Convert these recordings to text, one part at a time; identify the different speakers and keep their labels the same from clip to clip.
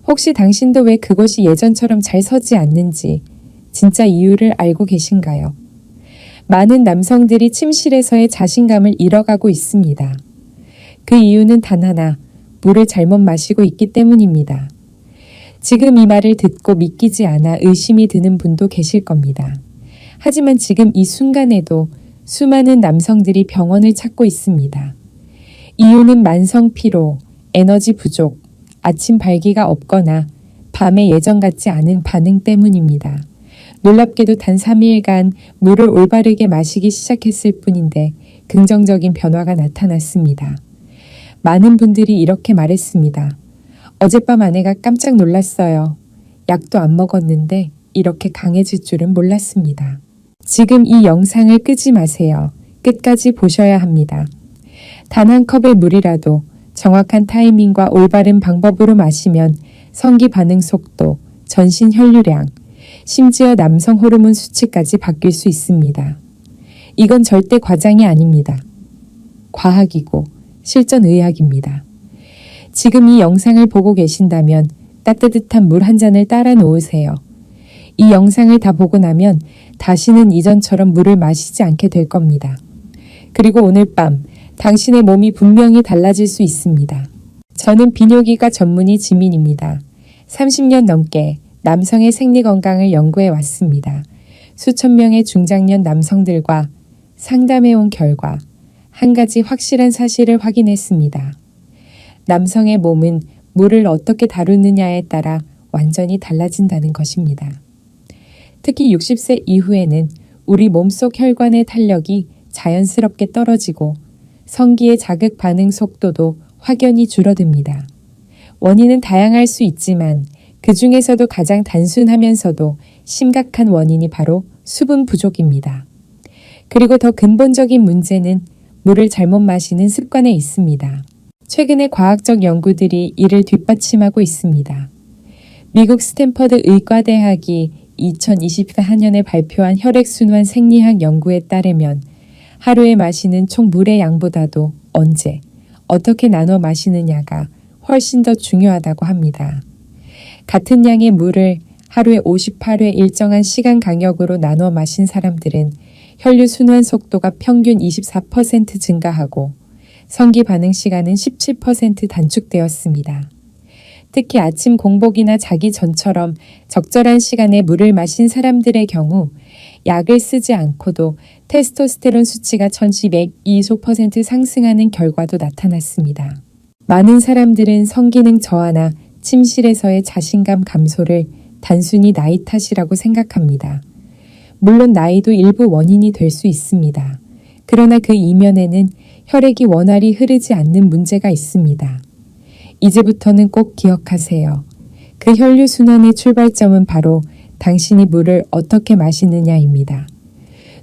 Speaker 1: 혹시 당신도 왜 그곳이 예전처럼 잘 서지 않는지 진짜 이유를 알고 계신가요? 많은 남성들이 침실에서의 자신감을 잃어가고 있습니다. 그 이유는 단 하나, 물을 잘못 마시고 있기 때문입니다. 지금 이 말을 듣고 믿기지 않아 의심이 드는 분도 계실 겁니다. 하지만 지금 이 순간에도 수많은 남성들이 병원을 찾고 있습니다. 이유는 만성 피로, 에너지 부족, 아침 발기가 없거나 밤에 예전 같지 않은 반응 때문입니다. 놀랍게도 단 3일간 물을 올바르게 마시기 시작했을 뿐인데 긍정적인 변화가 나타났습니다. 많은 분들이 이렇게 말했습니다. 어젯밤 아내가 깜짝 놀랐어요. 약도 안 먹었는데 이렇게 강해질 줄은 몰랐습니다. 지금 이 영상을 끄지 마세요. 끝까지 보셔야 합니다. 단 한 컵의 물이라도 정확한 타이밍과 올바른 방법으로 마시면 성기 반응 속도, 전신 혈류량, 심지어 남성 호르몬 수치까지 바뀔 수 있습니다. 이건 절대 과장이 아닙니다. 과학이고 실전 의학입니다. 지금 이 영상을 보고 계신다면 따뜻한 물 한 잔을 따라 놓으세요. 이 영상을 다 보고 나면 다시는 이전처럼 물을 마시지 않게 될 겁니다. 그리고 오늘 밤 당신의 몸이 분명히 달라질 수 있습니다. 저는 비뇨기과 전문의 지민입니다. 30년 넘게 남성의 생리 건강을 연구해 왔습니다. 수천 명의 중장년 남성들과 상담해 온 결과 한 가지 확실한 사실을 확인했습니다. 남성의 몸은 물을 어떻게 다루느냐에 따라 완전히 달라진다는 것입니다. 특히 60세 이후에는 우리 몸속 혈관의 탄력이 자연스럽게 떨어지고 성기의 자극 반응 속도도 확연히 줄어듭니다. 원인은 다양할 수 있지만 그 중에서도 가장 단순하면서도 심각한 원인이 바로 수분 부족입니다. 그리고 더 근본적인 문제는 물을 잘못 마시는 습관에 있습니다. 최근에 과학적 연구들이 이를 뒷받침하고 있습니다. 미국 스탠퍼드 의과대학이 2024년에 발표한 혈액순환 생리학 연구에 따르면 하루에 마시는 총 물의 양보다도 언제, 어떻게 나눠 마시느냐가 훨씬 더 중요하다고 합니다. 같은 양의 물을 하루에 58회 일정한 시간 간격으로 나눠 마신 사람들은 혈류 순환 속도가 평균 24% 증가하고 성기 반응 시간은 17% 단축되었습니다. 특히 아침 공복이나 자기 전처럼 적절한 시간에 물을 마신 사람들의 경우 약을 쓰지 않고도 테스토스테론 수치가 1202% 상승하는 결과도 나타났습니다. 많은 사람들은 성기능 저하나 침실에서의 자신감 감소를 단순히 나이 탓이라고 생각합니다. 물론 나이도 일부 원인이 될 수 있습니다. 그러나 그 이면에는 혈액이 원활히 흐르지 않는 문제가 있습니다. 이제부터는 꼭 기억하세요. 그 혈류순환의 출발점은 바로 당신이 물을 어떻게 마시느냐입니다.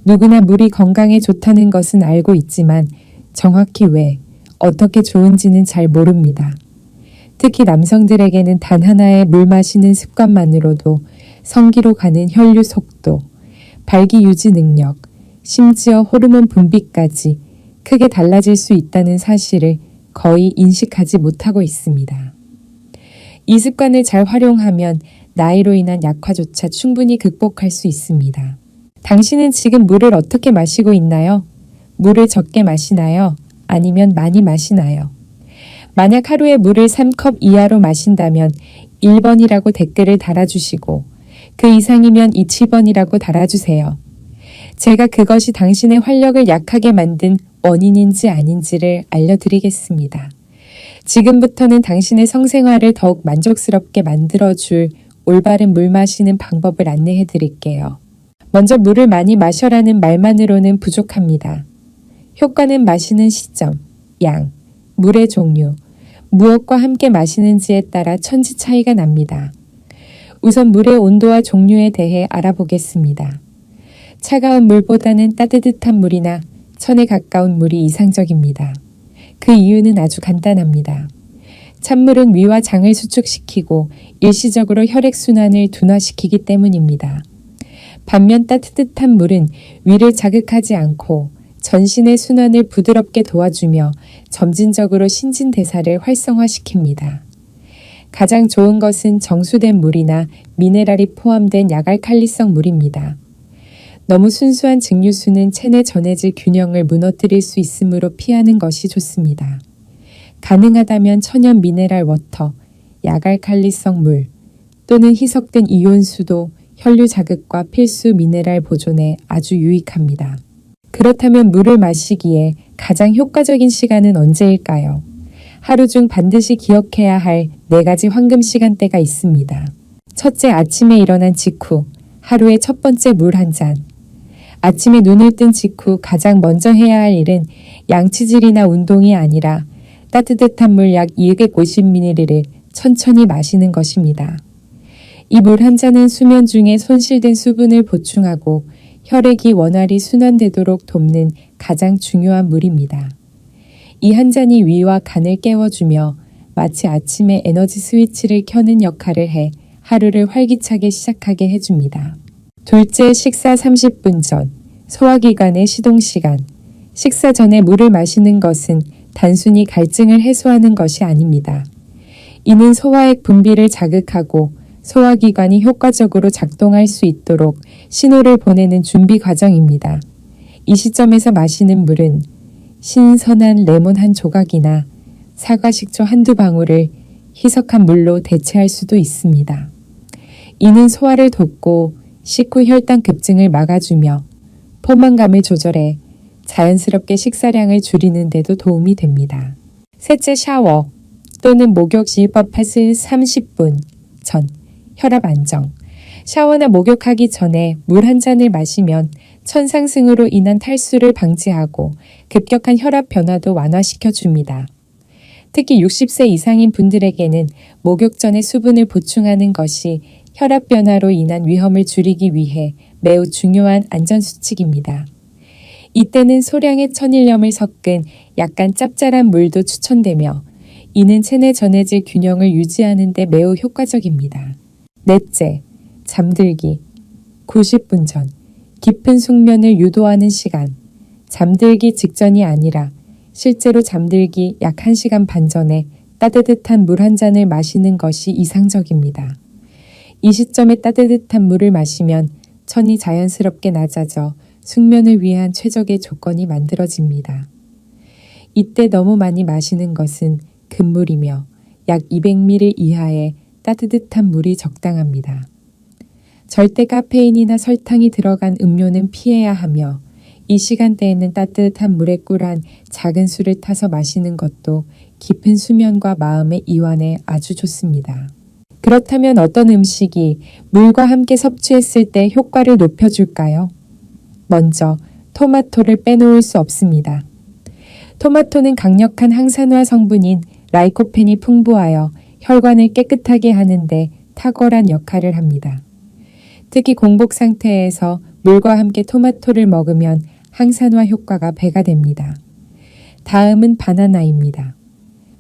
Speaker 1: 누구나 물이 건강에 좋다는 것은 알고 있지만 정확히 왜, 어떻게 좋은지는 잘 모릅니다. 특히 남성들에게는 단 하나의 물 마시는 습관만으로도 성기로 가는 혈류 속도, 발기 유지 능력, 심지어 호르몬 분비까지 크게 달라질 수 있다는 사실을 거의 인식하지 못하고 있습니다. 이 습관을 잘 활용하면 나이로 인한 약화조차 충분히 극복할 수 있습니다. 당신은 지금 물을 어떻게 마시고 있나요? 물을 적게 마시나요? 아니면 많이 마시나요? 만약 하루에 물을 3컵 이하로 마신다면 1번이라고 댓글을 달아주시고 그 이상이면 7번이라고 달아주세요. 제가 그것이 당신의 활력을 약하게 만든 원인인지 아닌지를 알려드리겠습니다. 지금부터는 당신의 성생활을 더욱 만족스럽게 만들어줄 올바른 물 마시는 방법을 안내해 드릴게요. 먼저 물을 많이 마셔라는 말만으로는 부족합니다. 효과는 마시는 시점, 양, 물의 종류, 무엇과 함께 마시는지에 따라 천지 차이가 납니다. 우선 물의 온도와 종류에 대해 알아보겠습니다. 차가운 물보다는 따뜻한 물이나 천에 가까운 물이 이상적입니다. 그 이유는 아주 간단합니다. 찬물은 위와 장을 수축시키고 일시적으로 혈액순환을 둔화시키기 때문입니다. 반면 따뜻한 물은 위를 자극하지 않고 전신의 순환을 부드럽게 도와주며 점진적으로 신진대사를 활성화시킵니다. 가장 좋은 것은 정수된 물이나 미네랄이 포함된 약알칼리성 물입니다. 너무 순수한 증류수는 체내 전해질 균형을 무너뜨릴 수 있으므로 피하는 것이 좋습니다. 가능하다면 천연 미네랄 워터, 약알칼리성 물 또는 희석된 이온수도 혈류 자극과 필수 미네랄 보존에 아주 유익합니다. 그렇다면 물을 마시기에 가장 효과적인 시간은 언제일까요? 하루 중 반드시 기억해야 할 4가지 황금 시간대가 있습니다. 첫째, 아침에 일어난 직후, 하루의 첫 번째 물 한 잔. 아침에 눈을 뜬 직후 가장 먼저 해야 할 일은 양치질이나 운동이 아니라 따뜻한 물 약 250ml를 천천히 마시는 것입니다. 이 물 한 잔은 수면 중에 손실된 수분을 보충하고 혈액이 원활히 순환되도록 돕는 가장 중요한 물입니다. 이 한 잔이 위와 간을 깨워주며 마치 아침에 에너지 스위치를 켜는 역할을 해 하루를 활기차게 시작하게 해줍니다. 둘째, 식사 30분 전, 소화기관의 시동시간. 식사 전에 물을 마시는 것은 단순히 갈증을 해소하는 것이 아닙니다. 이는 소화액 분비를 자극하고 소화기관이 효과적으로 작동할 수 있도록 신호를 보내는 준비 과정입니다. 이 시점에서 마시는 물은 신선한 레몬 한 조각이나 사과 식초 한두 방울을 희석한 물로 대체할 수도 있습니다. 이는 소화를 돕고 식후 혈당 급증을 막아주며 포만감을 조절해 자연스럽게 식사량을 줄이는 데도 도움이 됩니다. 셋째, 샤워 또는 목욕 실밥하스 30분 전, 혈압 안정. 샤워나 목욕하기 전에 물 한 잔을 마시면 천 상승으로 인한 탈수를 방지하고 급격한 혈압 변화도 완화시켜 줍니다. 특히 60세 이상인 분들에게는 목욕 전에 수분을 보충하는 것이 혈압 변화로 인한 위험을 줄이기 위해 매우 중요한 안전수칙입니다. 이때는 소량의 천일염을 섞은 약간 짭짤한 물도 추천되며 이는 체내 전해질 균형을 유지하는 데 매우 효과적입니다. 넷째, 잠들기 90분 전, 깊은 숙면을 유도하는 시간. 잠들기 직전이 아니라 실제로 잠들기 약 1시간 반 전에 따뜻한 물 한 잔을 마시는 것이 이상적입니다. 이 시점에 따뜻한 물을 마시면 천이 자연스럽게 낮아져 숙면을 위한 최적의 조건이 만들어집니다. 이때 너무 많이 마시는 것은 금물이며 약 200ml 이하의 따뜻한 물이 적당합니다. 절대 카페인이나 설탕이 들어간 음료는 피해야 하며 이 시간대에는 따뜻한 물에 꿀한 작은 술을 타서 마시는 것도 깊은 수면과 마음의 이완에 아주 좋습니다. 그렇다면 어떤 음식이 물과 함께 섭취했을 때 효과를 높여줄까요? 먼저 토마토를 빼놓을 수 없습니다. 토마토는 강력한 항산화 성분인 라이코펜이 풍부하여 혈관을 깨끗하게 하는데 탁월한 역할을 합니다. 특히 공복 상태에서 물과 함께 토마토를 먹으면 항산화 효과가 배가 됩니다. 다음은 바나나입니다.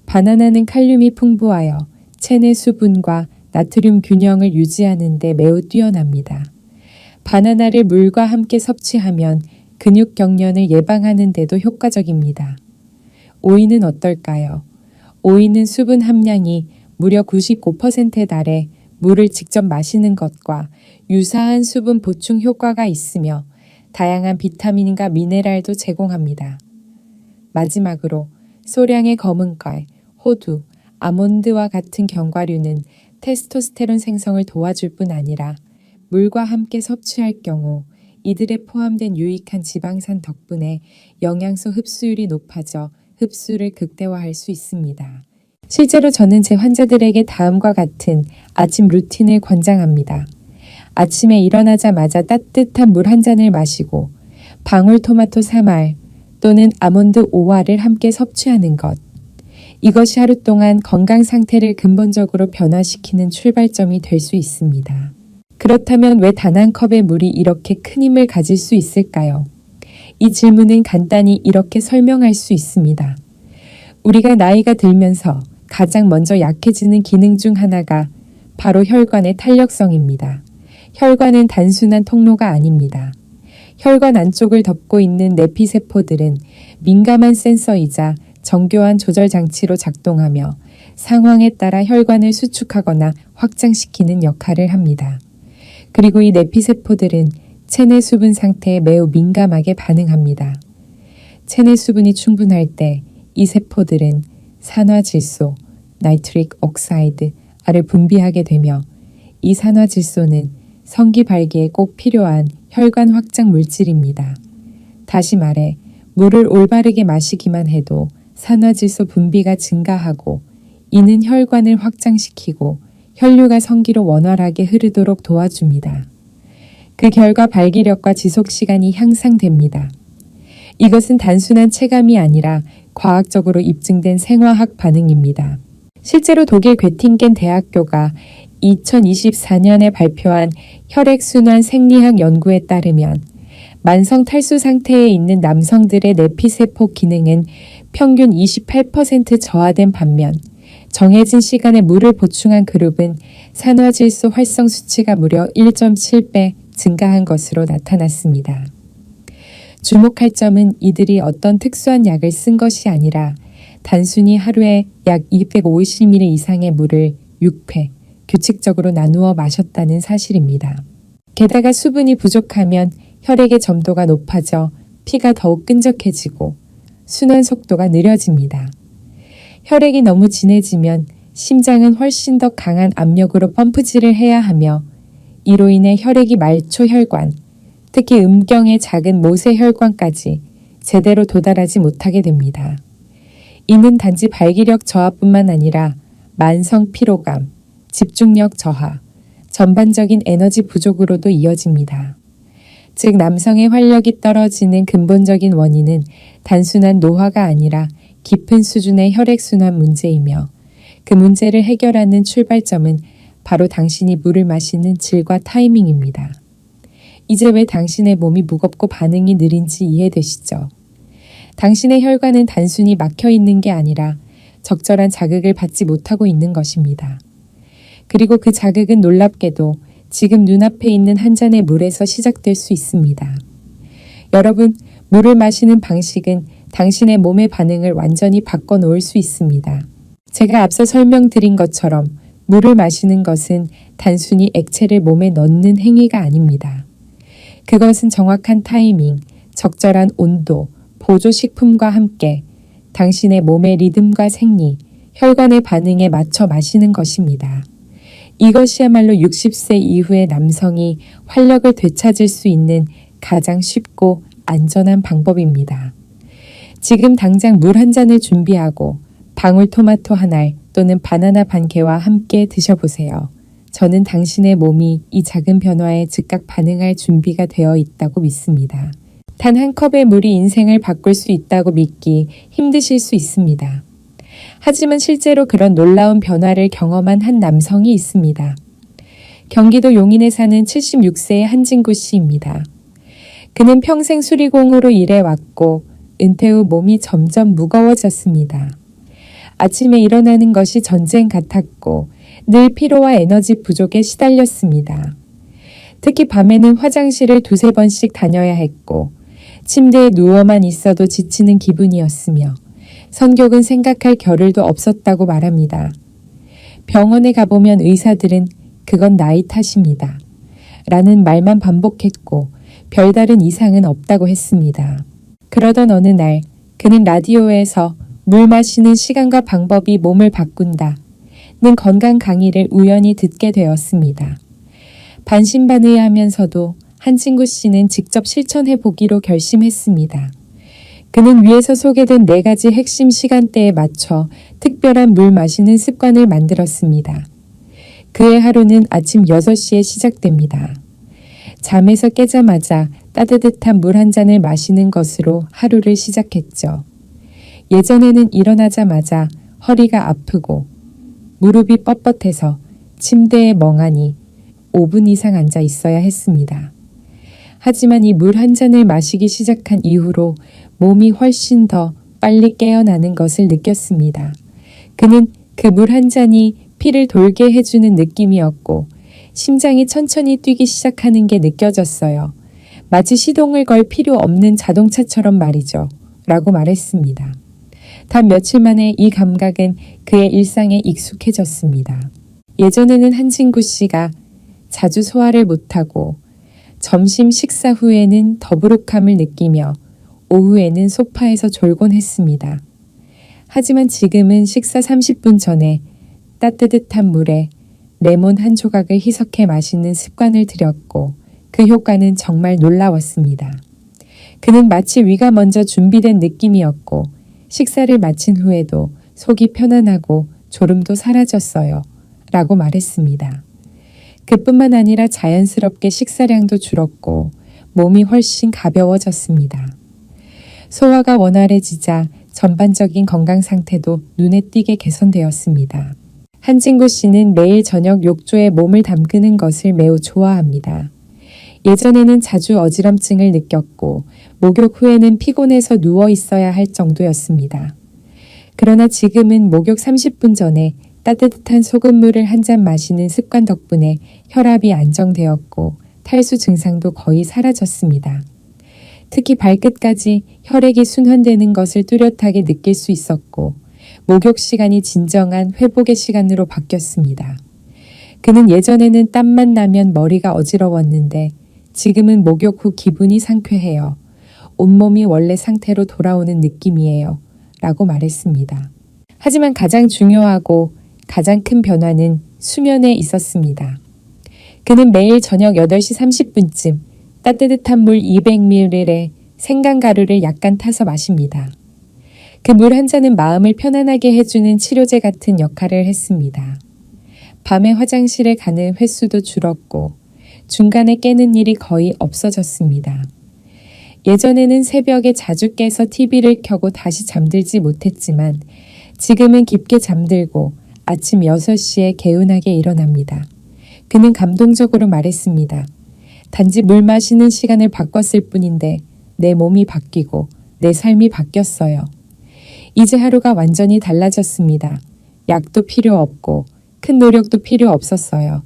Speaker 1: 바나나는 칼륨이 풍부하여 체내 수분과 나트륨 균형을 유지하는 데 매우 뛰어납니다. 바나나를 물과 함께 섭취하면 근육 경련을 예방하는 데도 효과적입니다. 오이는 어떨까요? 오이는 수분 함량이 무려 99%에 달해 물을 직접 마시는 것과 유사한 수분 보충 효과가 있으며 다양한 비타민과 미네랄도 제공합니다. 마지막으로 소량의 검은깔, 호두, 아몬드와 같은 견과류는 테스토스테론 생성을 도와줄 뿐 아니라 물과 함께 섭취할 경우 이들에 포함된 유익한 지방산 덕분에 영양소 흡수율이 높아져 흡수를 극대화할 수 있습니다. 실제로 저는 제 환자들에게 다음과 같은 아침 루틴을 권장합니다. 아침에 일어나자마자 따뜻한 물 한 잔을 마시고 방울토마토 3알 또는 아몬드 5알을 함께 섭취하는 것. 이것이 하루 동안 건강 상태를 근본적으로 변화시키는 출발점이 될 수 있습니다. 그렇다면 왜 단 한 컵의 물이 이렇게 큰 힘을 가질 수 있을까요? 이 질문은 간단히 이렇게 설명할 수 있습니다. 우리가 나이가 들면서 가장 먼저 약해지는 기능 중 하나가 바로 혈관의 탄력성입니다. 혈관은 단순한 통로가 아닙니다. 혈관 안쪽을 덮고 있는 내피세포들은 민감한 센서이자 정교한 조절 장치로 작동하며 상황에 따라 혈관을 수축하거나 확장시키는 역할을 합니다. 그리고 이 내피세포들은 체내 수분 상태에 매우 민감하게 반응합니다. 체내 수분이 충분할 때 이 세포들은 산화질소, 나이트릭 옥사이드를 분비하게 되며 이 산화질소는 성기 발기에 꼭 필요한 혈관 확장 물질입니다. 다시 말해 물을 올바르게 마시기만 해도 산화질소 분비가 증가하고 이는 혈관을 확장시키고 혈류가 성기로 원활하게 흐르도록 도와줍니다. 그 결과 발기력과 지속시간이 향상됩니다. 이것은 단순한 체감이 아니라 과학적으로 입증된 생화학 반응입니다. 실제로 독일 괴팅겐 대학교가 2024년에 발표한 혈액순환 생리학 연구에 따르면 만성 탈수 상태에 있는 남성들의 내피세포 기능은 평균 28% 저하된 반면 정해진 시간에 물을 보충한 그룹은 산화질소 활성 수치가 무려 1.7배 증가한 것으로 나타났습니다. 주목할 점은 이들이 어떤 특수한 약을 쓴 것이 아니라 단순히 하루에 약 250ml 이상의 물을 6회 규칙적으로 나누어 마셨다는 사실입니다. 게다가 수분이 부족하면 혈액의 점도가 높아져 피가 더욱 끈적해지고 순환 속도가 느려집니다. 혈액이 너무 진해지면 심장은 훨씬 더 강한 압력으로 펌프질을 해야 하며 이로 인해 혈액이 말초혈관, 특히 음경의 작은 모세혈관까지 제대로 도달하지 못하게 됩니다. 이는 단지 발기력 저하뿐만 아니라 만성 피로감, 집중력 저하, 전반적인 에너지 부족으로도 이어집니다. 즉 남성의 활력이 떨어지는 근본적인 원인은 단순한 노화가 아니라 깊은 수준의 혈액순환 문제이며 그 문제를 해결하는 출발점은 바로 당신이 물을 마시는 질과 타이밍입니다. 이제 왜 당신의 몸이 무겁고 반응이 느린지 이해되시죠? 당신의 혈관은 단순히 막혀 있는 게 아니라 적절한 자극을 받지 못하고 있는 것입니다. 그리고 그 자극은 놀랍게도 지금 눈앞에 있는 한 잔의 물에서 시작될 수 있습니다. 여러분, 물을 마시는 방식은 당신의 몸의 반응을 완전히 바꿔놓을 수 있습니다. 제가 앞서 설명드린 것처럼 물을 마시는 것은 단순히 액체를 몸에 넣는 행위가 아닙니다. 그것은 정확한 타이밍, 적절한 온도, 보조식품과 함께 당신의 몸의 리듬과 생리, 혈관의 반응에 맞춰 마시는 것입니다. 이것이야말로 60세 이후의 남성이 활력을 되찾을 수 있는 가장 쉽고 안전한 방법입니다. 지금 당장 물 한 잔을 준비하고 방울토마토 한 알 또는 바나나 반 개와 함께 드셔보세요. 저는 당신의 몸이 이 작은 변화에 즉각 반응할 준비가 되어 있다고 믿습니다. 단 한 컵의 물이 인생을 바꿀 수 있다고 믿기 힘드실 수 있습니다. 하지만 실제로 그런 놀라운 변화를 경험한 한 남성이 있습니다. 경기도 용인에 사는 76세의 한진구 씨입니다. 그는 평생 수리공으로 일해왔고 은퇴 후 몸이 점점 무거워졌습니다. 아침에 일어나는 것이 전쟁 같았고 늘 피로와 에너지 부족에 시달렸습니다. 특히 밤에는 화장실을 2-3번씩 다녀야 했고 침대에 누워만 있어도 지치는 기분이었으며 성격은 생각할 겨를도 없었다고 말합니다. 병원에 가보면 의사들은 그건 나이 탓입니다. 라는 말만 반복했고 별다른 이상은 없다고 했습니다. 그러던 어느 날 그는 라디오에서 물 마시는 시간과 방법이 몸을 바꾼다 는 건강 강의를 우연히 듣게 되었습니다. 반신반의하면서도 한진구 씨는 직접 실천해 보기로 결심했습니다. 그는 위에서 소개된 4가지 핵심 시간대에 맞춰 특별한 물 마시는 습관을 만들었습니다. 그의 하루는 아침 6시에 시작됩니다. 잠에서 깨자마자 따뜻한 물 한 잔을 마시는 것으로 하루를 시작했죠. 예전에는 일어나자마자 허리가 아프고 무릎이 뻣뻣해서 침대에 멍하니 5분 이상 앉아 있어야 했습니다. 하지만 이 물 한 잔을 마시기 시작한 이후로 몸이 훨씬 더 빨리 깨어나는 것을 느꼈습니다. 그는 그 물 한 잔이 피를 돌게 해주는 느낌이었고 심장이 천천히 뛰기 시작하는 게 느껴졌어요. 마치 시동을 걸 필요 없는 자동차처럼 말이죠. 라고 말했습니다. 단 며칠 만에 이 감각은 그의 일상에 익숙해졌습니다. 예전에는 한진구 씨가 자주 소화를 못하고 점심 식사 후에는 더부룩함을 느끼며 오후에는 소파에서 졸곤 했습니다. 하지만 지금은 식사 30분 전에 따뜻한 물에 레몬 한 조각을 희석해 마시는 습관을 들였고 그 효과는 정말 놀라웠습니다. 그는 마치 위가 먼저 준비된 느낌이었고 식사를 마친 후에도 속이 편안하고 졸음도 사라졌어요. 라고 말했습니다. 그뿐만 아니라 자연스럽게 식사량도 줄었고 몸이 훨씬 가벼워졌습니다. 소화가 원활해지자 전반적인 건강 상태도 눈에 띄게 개선되었습니다. 한진구 씨는 매일 저녁 욕조에 몸을 담그는 것을 매우 좋아합니다. 예전에는 자주 어지럼증을 느꼈고 목욕 후에는 피곤해서 누워 있어야 할 정도였습니다. 그러나 지금은 목욕 30분 전에 따뜻한 소금물을 한 잔 마시는 습관 덕분에 혈압이 안정되었고 탈수 증상도 거의 사라졌습니다. 특히 발끝까지 혈액이 순환되는 것을 뚜렷하게 느낄 수 있었고 목욕 시간이 진정한 회복의 시간으로 바뀌었습니다. 그는 예전에는 땀만 나면 머리가 어지러웠는데 지금은 목욕 후 기분이 상쾌해요. 온몸이 원래 상태로 돌아오는 느낌이에요. 라고 말했습니다. 하지만 가장 중요하고 가장 큰 변화는 수면에 있었습니다. 그는 매일 저녁 8시 30분쯤 따뜻한 물 200ml에 생강가루를 약간 타서 마십니다. 그 물 한 잔은 마음을 편안하게 해주는 치료제 같은 역할을 했습니다. 밤에 화장실에 가는 횟수도 줄었고 중간에 깨는 일이 거의 없어졌습니다. 예전에는 새벽에 자주 깨서 TV를 켜고 다시 잠들지 못했지만 지금은 깊게 잠들고 아침 6시에 개운하게 일어납니다. 그는 감동적으로 말했습니다. 단지 물 마시는 시간을 바꿨을 뿐인데 내 몸이 바뀌고 내 삶이 바뀌었어요. 이제 하루가 완전히 달라졌습니다. 약도 필요 없고 큰 노력도 필요 없었어요.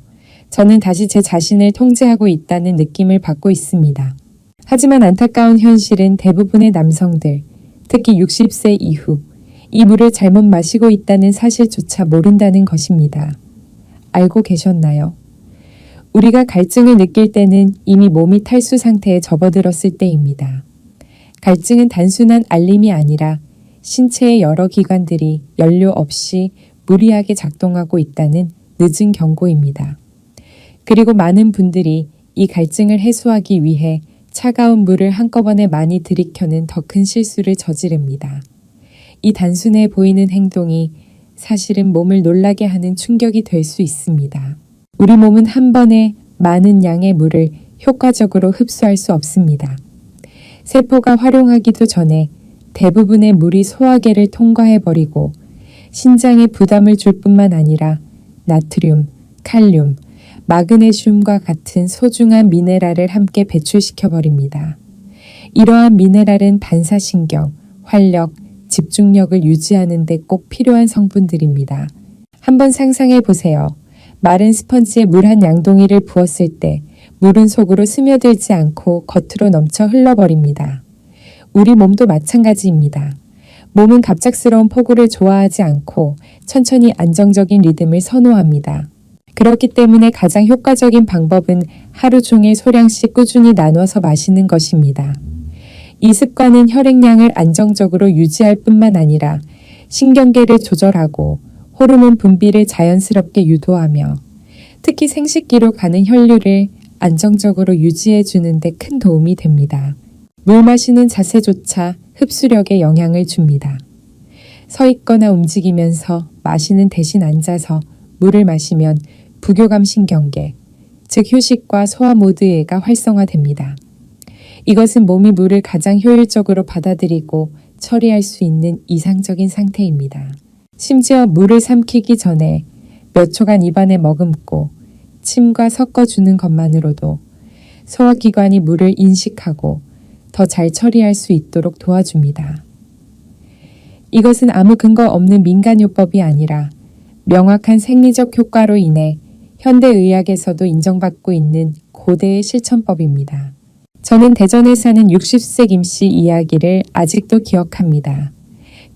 Speaker 1: 저는 다시 제 자신을 통제하고 있다는 느낌을 받고 있습니다. 하지만 안타까운 현실은 대부분의 남성들, 특히 60세 이후 이 물을 잘못 마시고 있다는 사실조차 모른다는 것입니다. 알고 계셨나요? 우리가 갈증을 느낄 때는 이미 몸이 탈수 상태에 접어들었을 때입니다. 갈증은 단순한 알림이 아니라 신체의 여러 기관들이 연료 없이 무리하게 작동하고 있다는 늦은 경고입니다. 그리고 많은 분들이 이 갈증을 해소하기 위해 차가운 물을 한꺼번에 많이 들이켜는 더 큰 실수를 저지릅니다. 이 단순해 보이는 행동이 사실은 몸을 놀라게 하는 충격이 될 수 있습니다. 우리 몸은 한 번에 많은 양의 물을 효과적으로 흡수할 수 없습니다. 세포가 활용하기도 전에 대부분의 물이 소화계를 통과해버리고 신장에 부담을 줄 뿐만 아니라 나트륨, 칼륨, 마그네슘과 같은 소중한 미네랄을 함께 배출시켜버립니다. 이러한 미네랄은 반사신경, 활력, 집중력을 유지하는 데 꼭 필요한 성분들입니다. 한번 상상해 보세요. 마른 스펀지에 물 한 양동이를 부었을 때 물은 속으로 스며들지 않고 겉으로 넘쳐 흘러버립니다. 우리 몸도 마찬가지입니다. 몸은 갑작스러운 폭우를 좋아하지 않고 천천히 안정적인 리듬을 선호합니다. 그렇기 때문에 가장 효과적인 방법은 하루 종일 소량씩 꾸준히 나눠서 마시는 것입니다. 이 습관은 혈액량을 안정적으로 유지할 뿐만 아니라 신경계를 조절하고 호르몬 분비를 자연스럽게 유도하며 특히 생식기로 가는 혈류를 안정적으로 유지해 주는 데 큰 도움이 됩니다. 물 마시는 자세조차 흡수력에 영향을 줍니다. 서 있거나 움직이면서 마시는 대신 앉아서 물을 마시면 부교감 신경계, 즉 휴식과 소화 모드가 활성화됩니다. 이것은 몸이 물을 가장 효율적으로 받아들이고 처리할 수 있는 이상적인 상태입니다. 심지어 물을 삼키기 전에 몇 초간 입안에 머금고 침과 섞어주는 것만으로도 소화기관이 물을 인식하고 더 잘 처리할 수 있도록 도와줍니다. 이것은 아무 근거 없는 민간요법이 아니라 명확한 생리적 효과로 인해 현대의학에서도 인정받고 있는 고대의 실천법입니다. 저는 대전에 사는 60세 김씨 이야기를 아직도 기억합니다.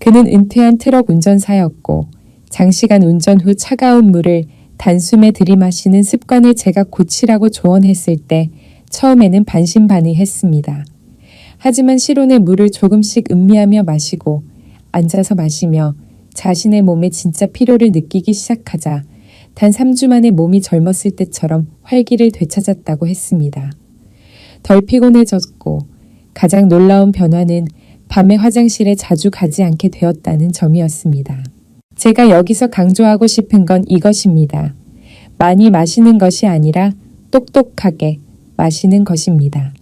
Speaker 1: 그는 은퇴한 트럭 운전사였고 장시간 운전 후 차가운 물을 단숨에 들이마시는 습관을 제가 고치라고 조언했을 때 처음에는 반신반의했습니다. 하지만 실온의 물을 조금씩 음미하며 마시고 앉아서 마시며 자신의 몸에 진짜 필요를 느끼기 시작하자 단 3주 만에 몸이 젊었을 때처럼 활기를 되찾았다고 했습니다. 덜 피곤해졌고 가장 놀라운 변화는 밤에 화장실에 자주 가지 않게 되었다는 점이었습니다. 제가 여기서 강조하고 싶은 건 이것입니다. 많이 마시는 것이 아니라 똑똑하게 마시는 것입니다.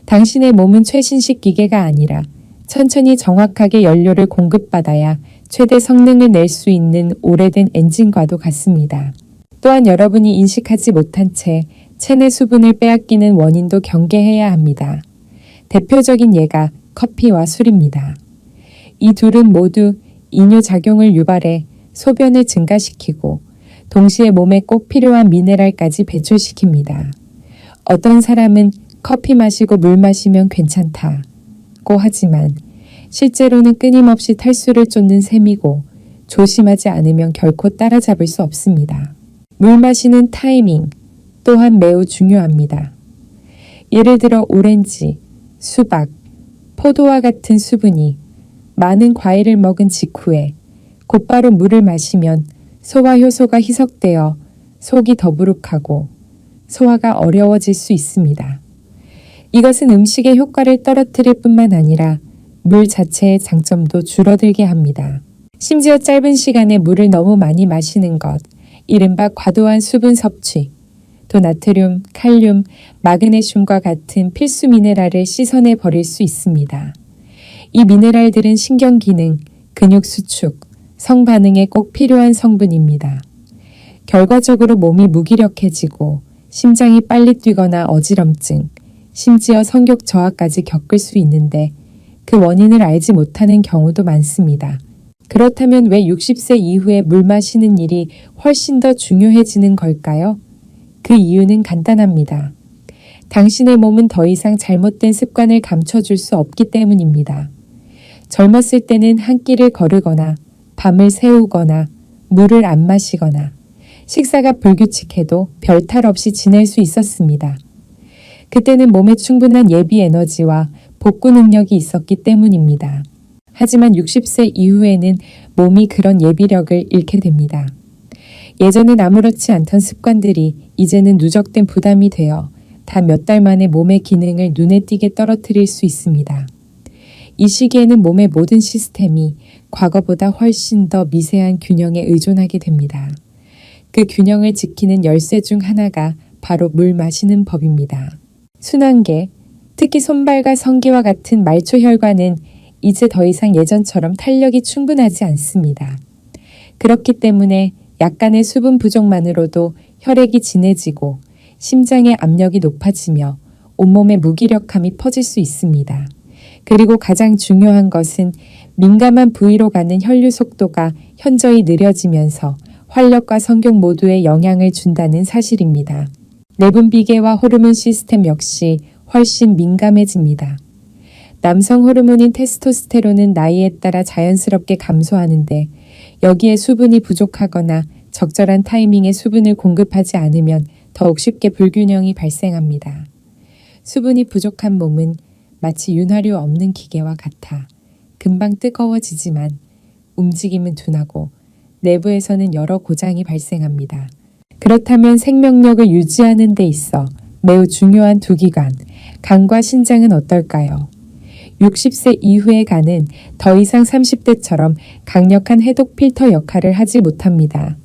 Speaker 1: 당신의 몸은 최신식 기계가 아니라 천천히 정확하게 연료를 공급받아야 최대 성능을 낼 수 있는 오래된 엔진과도 같습니다. 또한 여러분이 인식하지 못한 채 체내 수분을 빼앗기는 원인도 경계해야 합니다. 대표적인 예가 커피와 술입니다. 이 둘은 모두 이뇨작용을 유발해 소변을 증가시키고 동시에 몸에 꼭 필요한 미네랄까지 배출시킵니다. 어떤 사람은 커피 마시고 물 마시면 괜찮다고 하지만 실제로는 끊임없이 탈수를 쫓는 셈이고 조심하지 않으면 결코 따라잡을 수 없습니다. 물 마시는 타이밍 또한 매우 중요합니다. 예를 들어 오렌지, 수박, 포도와 같은 수분이 많은 과일을 먹은 직후에 곧바로 물을 마시면 소화 효소가 희석되어 속이 더부룩하고 소화가 어려워질 수 있습니다. 이것은 음식의 효과를 떨어뜨릴 뿐만 아니라 물 자체의 장점도 줄어들게 합니다. 심지어 짧은 시간에 물을 너무 많이 마시는 것, 이른바 과도한 수분 섭취, 또 나트륨, 칼륨, 마그네슘과 같은 필수 미네랄을 씻어내 버릴 수 있습니다. 이 미네랄들은 신경 기능, 근육 수축, 성 반응에 꼭 필요한 성분입니다. 결과적으로 몸이 무기력해지고 심장이 빨리 뛰거나 어지럼증, 심지어 성욕 저하까지 겪을 수 있는데 그 원인을 알지 못하는 경우도 많습니다. 그렇다면 왜 60세 이후에 물 마시는 일이 훨씬 더 중요해지는 걸까요? 그 이유는 간단합니다. 당신의 몸은 더 이상 잘못된 습관을 감춰줄 수 없기 때문입니다. 젊었을 때는 한 끼를 거르거나 밤을 새우거나 물을 안 마시거나 식사가 불규칙해도 별탈 없이 지낼 수 있었습니다. 그때는 몸에 충분한 예비 에너지와 복구 능력이 있었기 때문입니다. 하지만 60세 이후에는 몸이 그런 예비력을 잃게 됩니다. 예전엔 아무렇지 않던 습관들이 이제는 누적된 부담이 되어 단 몇 달 만에 몸의 기능을 눈에 띄게 떨어뜨릴 수 있습니다. 이 시기에는 몸의 모든 시스템이 과거보다 훨씬 더 미세한 균형에 의존하게 됩니다. 그 균형을 지키는 열쇠 중 하나가 바로 물 마시는 법입니다. 순환계, 특히 손발과 성기와 같은 말초혈관은 이제 더 이상 예전처럼 탄력이 충분하지 않습니다. 그렇기 때문에 약간의 수분 부족만으로도 혈액이 진해지고 심장의 압력이 높아지며 온몸에 무기력함이 퍼질 수 있습니다. 그리고 가장 중요한 것은 민감한 부위로 가는 혈류 속도가 현저히 느려지면서 활력과 성욕 모두에 영향을 준다는 사실입니다. 내분비계와 호르몬 시스템 역시 훨씬 민감해집니다. 남성 호르몬인 테스토스테론은 나이에 따라 자연스럽게 감소하는데 여기에 수분이 부족하거나 적절한 타이밍에 수분을 공급하지 않으면 더욱 쉽게 불균형이 발생합니다. 수분이 부족한 몸은 마치 윤활유 없는 기계와 같아 금방 뜨거워지지만 움직임은 둔하고 내부에서는 여러 고장이 발생합니다. 그렇다면 생명력을 유지하는 데 있어 매우 중요한 두 기관, 간과 신장은 어떨까요? 60세 이후의 간은 더 이상 30대처럼 강력한 해독 필터 역할을 하지 못합니다.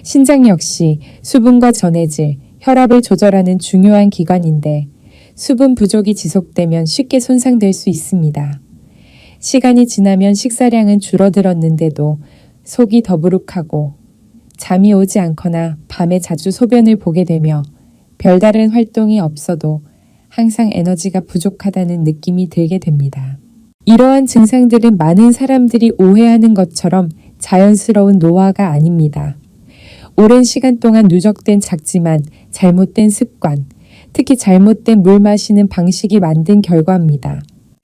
Speaker 1: 신장 역시 수분과 전해질, 혈압을 조절하는 중요한 기관인데 수분 부족이 지속되면 쉽게 손상될 수 있습니다. 시간이 지나면 식사량은 줄어들었는데도 속이 더부룩하고 잠이 오지 않거나 밤에 자주 소변을 보게 되며 별다른 활동이 없어도 항상 에너지가 부족하다는 느낌이 들게 됩니다. 이러한 증상들은 많은 사람들이 오해하는 것처럼 자연스러운 노화가 아닙니다. 오랜 시간 동안 누적된 작지만 잘못된 습관, 특히 잘못된 물 마시는 방식이 만든 결과입니다.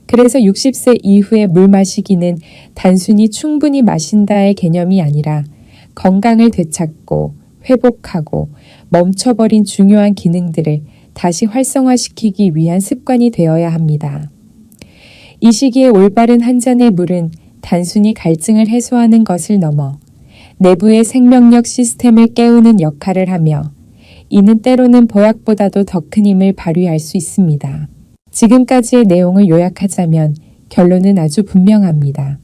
Speaker 1: 그래서 60세 이후에 물 마시기는 단순히 충분히 마신다의 개념이 아니라 건강을 되찾고 회복하고 멈춰버린 중요한 기능들을 다시 활성화시키기 위한 습관이 되어야 합니다. 이 시기에 올바른 한 잔의 물은 단순히 갈증을 해소하는 것을 넘어 내부의 생명력 시스템을 깨우는 역할을 하며 이는 때로는 보약보다도 더 큰 힘을 발휘할 수 있습니다. 지금까지의 내용을 요약하자면 결론은 아주 분명합니다.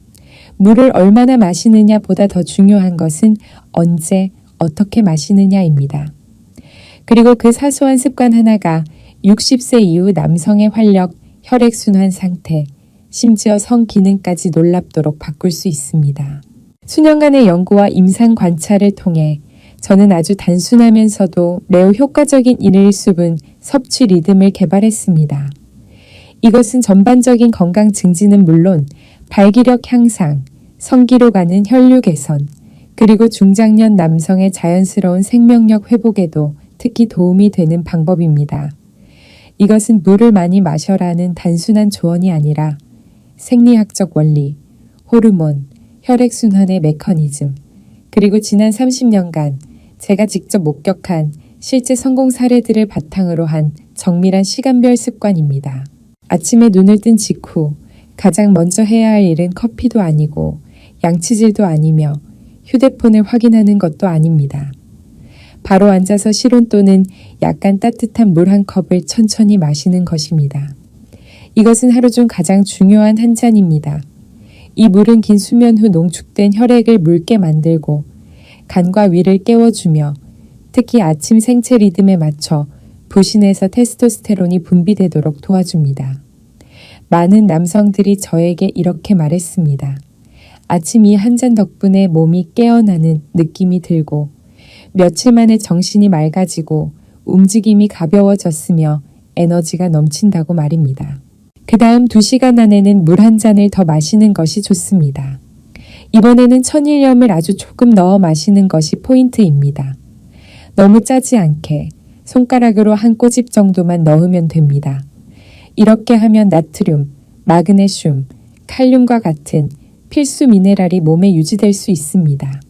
Speaker 1: 물을 얼마나 마시느냐 보다 더 중요한 것은 언제, 어떻게 마시느냐입니다. 그리고 그 사소한 습관 하나가 60세 이후 남성의 활력, 혈액순환 상태, 심지어 성 기능까지 놀랍도록 바꿀 수 있습니다. 수년간의 연구와 임상 관찰을 통해 저는 아주 단순하면서도 매우 효과적인 일일수분 섭취 리듬을 개발했습니다. 이것은 전반적인 건강 증진은 물론 발기력 향상, 성기로 가는 혈류 개선, 그리고 중장년 남성의 자연스러운 생명력 회복에도 특히 도움이 되는 방법입니다. 이것은 물을 많이 마셔라는 단순한 조언이 아니라 생리학적 원리, 호르몬, 혈액순환의 메커니즘, 그리고 지난 30년간 제가 직접 목격한 실제 성공 사례들을 바탕으로 한 정밀한 시간별 습관입니다. 아침에 눈을 뜬 직후 가장 먼저 해야 할 일은 커피도 아니고 양치질도 아니며 휴대폰을 확인하는 것도 아닙니다. 바로 앉아서 실온 또는 약간 따뜻한 물 한 컵을 천천히 마시는 것입니다. 이것은 하루 중 가장 중요한 한 잔입니다. 이 물은 긴 수면 후 농축된 혈액을 묽게 만들고 간과 위를 깨워주며 특히 아침 생체 리듬에 맞춰 부신에서 테스토스테론이 분비되도록 도와줍니다. 많은 남성들이 저에게 이렇게 말했습니다. 아침 이 한 잔 덕분에 몸이 깨어나는 느낌이 들고 며칠 만에 정신이 맑아지고 움직임이 가벼워졌으며 에너지가 넘친다고 말입니다. 그 다음 2시간 안에는 물 한 잔을 더 마시는 것이 좋습니다. 이번에는 천일염을 아주 조금 넣어 마시는 것이 포인트입니다. 너무 짜지 않게 손가락으로 한 꼬집 정도만 넣으면 됩니다. 이렇게 하면 나트륨, 마그네슘, 칼륨과 같은 필수 미네랄이 몸에 유지될 수 있습니다.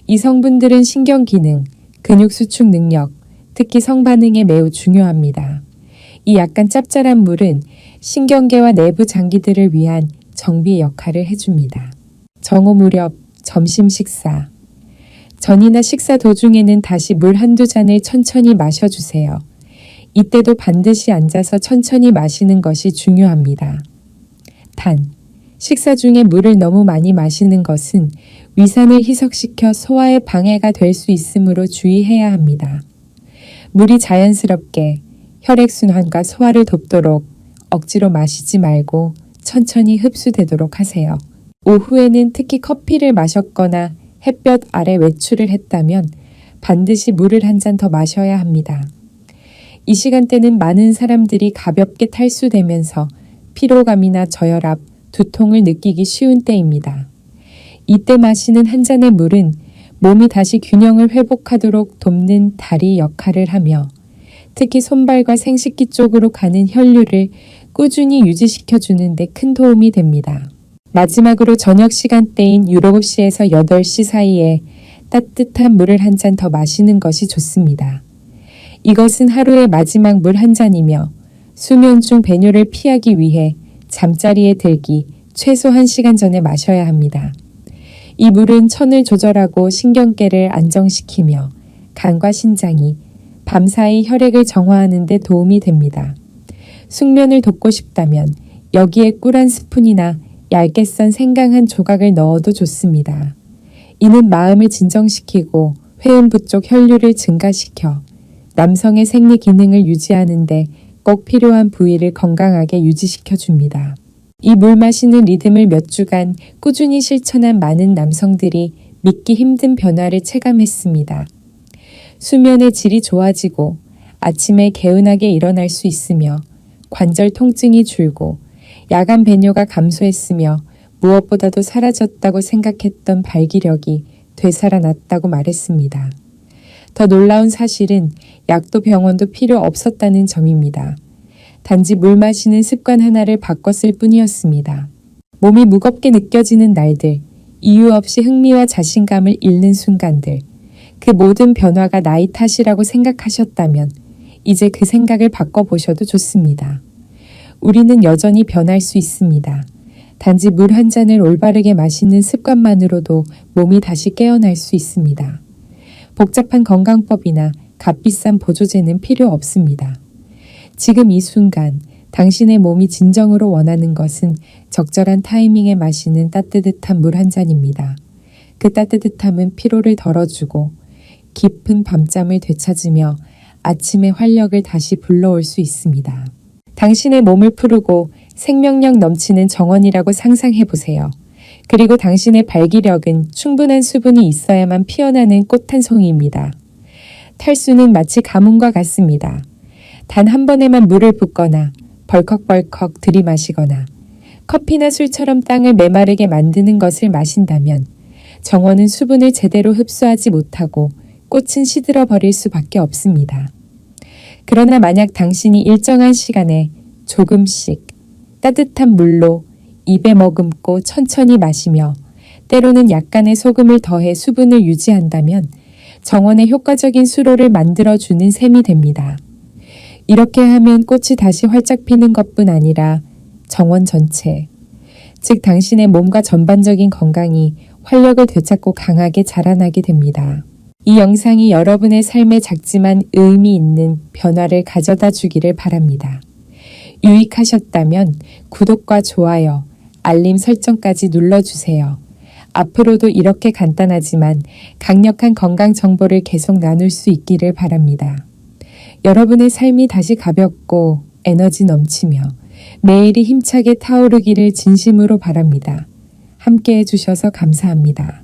Speaker 1: 이 성분들은 신경 기능, 근육 수축 능력, 특히 성반응에 매우 중요합니다. 이 약간 짭짤한 물은 신경계와 내부 장기들을 위한 정비 역할을 해줍니다. 정오 무렵 점심 식사. 전이나 식사 도중에는 다시 물 한두 잔을 천천히 마셔주세요. 이때도 반드시 앉아서 천천히 마시는 것이 중요합니다. 단, 식사 중에 물을 너무 많이 마시는 것은 위산을 희석시켜 소화에 방해가 될 수 있으므로 주의해야 합니다. 물이 자연스럽게 혈액순환과 소화를 돕도록 억지로 마시지 말고 천천히 흡수되도록 하세요. 오후에는 특히 커피를 마셨거나 햇볕 아래 외출을 했다면 반드시 물을 한 잔 더 마셔야 합니다. 이 시간대는 많은 사람들이 가볍게 탈수되면서 피로감이나 저혈압, 두통을 느끼기 쉬운 때입니다. 이때 마시는 한 잔의 물은 몸이 다시 균형을 회복하도록 돕는 다리 역할을 하며 특히 손발과 생식기 쪽으로 가는 혈류를 꾸준히 유지시켜주는 데 큰 도움이 됩니다. 마지막으로 저녁 시간대인 7시에서 8시 사이에 따뜻한 물을 한 잔 더 마시는 것이 좋습니다. 이것은 하루의 마지막 물 한 잔이며 수면 중 배뇨를 피하기 위해 잠자리에 들기 최소 1시간 전에 마셔야 합니다. 이 물은 천을 조절하고 신경계를 안정시키며 간과 신장이 밤사이 혈액을 정화하는 데 도움이 됩니다. 숙면을 돕고 싶다면 여기에 꿀 한 스푼이나 얇게 썬 생강 한 조각을 넣어도 좋습니다. 이는 마음을 진정시키고 회음부 쪽 혈류를 증가시켜 남성의 생리 기능을 유지하는 데 꼭 필요한 부위를 건강하게 유지시켜 줍니다. 이 물 마시는 리듬을 몇 주간 꾸준히 실천한 많은 남성들이 믿기 힘든 변화를 체감했습니다. 수면의 질이 좋아지고 아침에 개운하게 일어날 수 있으며 관절 통증이 줄고 야간 배뇨가 감소했으며 무엇보다도 사라졌다고 생각했던 발기력이 되살아났다고 말했습니다. 더 놀라운 사실은 약도 병원도 필요 없었다는 점입니다. 단지 물 마시는 습관 하나를 바꿨을 뿐이었습니다. 몸이 무겁게 느껴지는 날들, 이유 없이 흥미와 자신감을 잃는 순간들, 그 모든 변화가 나이 탓이라고 생각하셨다면 이제 그 생각을 바꿔보셔도 좋습니다. 우리는 여전히 변할 수 있습니다. 단지 물 한 잔을 올바르게 마시는 습관만으로도 몸이 다시 깨어날 수 있습니다. 복잡한 건강법이나 값비싼 보조제는 필요 없습니다. 지금 이 순간 당신의 몸이 진정으로 원하는 것은 적절한 타이밍에 마시는 따뜻한 물 한 잔입니다. 그 따뜻함은 피로를 덜어주고 깊은 밤잠을 되찾으며 아침의 활력을 다시 불러올 수 있습니다. 당신의 몸을 푸르고 생명력 넘치는 정원이라고 상상해 보세요. 그리고 당신의 발기력은 충분한 수분이 있어야만 피어나는 꽃 한 송이입니다. 탈수는 마치 가뭄과 같습니다. 단 한 번에만 물을 붓거나 벌컥벌컥 들이마시거나 커피나 술처럼 땅을 메마르게 만드는 것을 마신다면 정원은 수분을 제대로 흡수하지 못하고 꽃은 시들어 버릴 수밖에 없습니다. 그러나 만약 당신이 일정한 시간에 조금씩 따뜻한 물로 입에 머금고 천천히 마시며 때로는 약간의 소금을 더해 수분을 유지한다면 정원에 효과적인 수로를 만들어주는 셈이 됩니다. 이렇게 하면 꽃이 다시 활짝 피는 것뿐 아니라 정원 전체, 즉 당신의 몸과 전반적인 건강이 활력을 되찾고 강하게 자라나게 됩니다. 이 영상이 여러분의 삶에 작지만 의미 있는 변화를 가져다 주기를 바랍니다. 유익하셨다면 구독과 좋아요, 알림 설정까지 눌러주세요. 앞으로도 이렇게 간단하지만 강력한 건강 정보를 계속 나눌 수 있기를 바랍니다. 여러분의 삶이 다시 가볍고 에너지 넘치며 매일이 힘차게 타오르기를 진심으로 바랍니다. 함께 해주셔서 감사합니다.